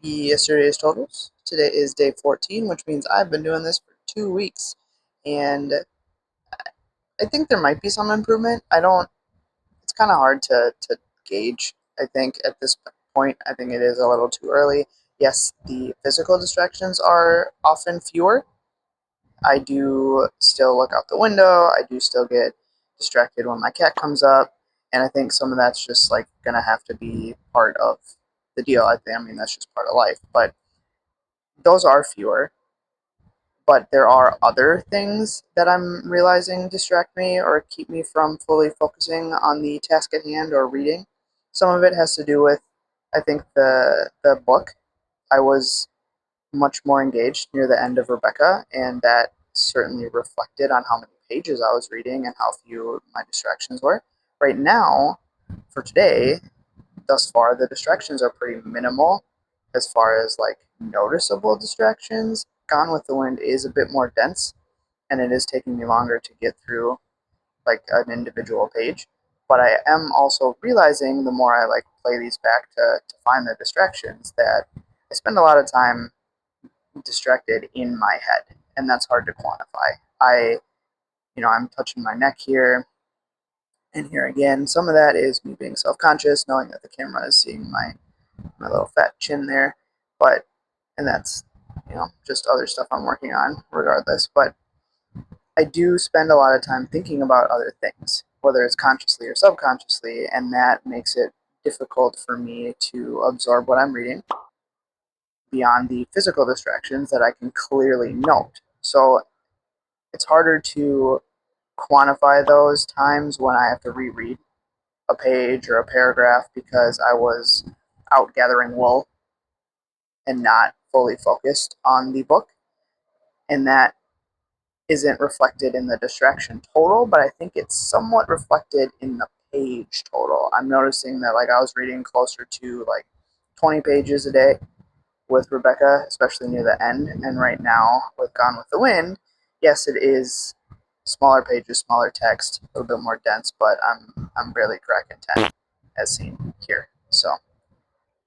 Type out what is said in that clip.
Yesterday's totals. Today is day 14, which means I've been doing this for 2 weeks. And I think there might be some improvement. It's kind of hard to gauge, I think, at this point. I think it is a little too early. Yes, the physical distractions are often fewer. I do still look out the window. I do still get distracted when my cat comes up. And I think some of that's just like going to have to be part of the deal. I mean, that's just part of life. But those are fewer, but there are other things that I'm realizing distract me or keep me from fully focusing on the task at hand or reading. Some of it has to do with, I think, the book. I was much more engaged near the end of Rebecca, and that certainly reflected on how many pages I was reading and how few my distractions were. Right now, for today, thus far, the distractions are pretty minimal as far as like noticeable distractions. Gone with the Wind is a bit more dense, and it is taking me longer to get through like an individual page. But I am also realizing the more I like play these back to find the distractions that I spend a lot of time distracted in my head, and that's hard to quantify. I'm touching my neck here and here again. Some of that is me being self-conscious, knowing that the camera is seeing my little fat chin there, but and that's just other stuff I'm working on regardless. But I do spend a lot of time thinking about other things, whether it's consciously or subconsciously, and that makes it difficult for me to absorb what I'm reading beyond the physical distractions that I can clearly note. So it's harder to quantify those times when I have to reread a page or a paragraph because I was out gathering wool and not fully focused on the book. And that isn't reflected in the distraction total, but I think it's somewhat reflected in the page total. I'm noticing that like I was reading closer to like 20 pages a day with Rebecca, especially near the end, and right now with Gone with the Wind, yes, it is smaller pages, smaller text, a little bit more dense, but I'm barely cracking 10 as seen here. So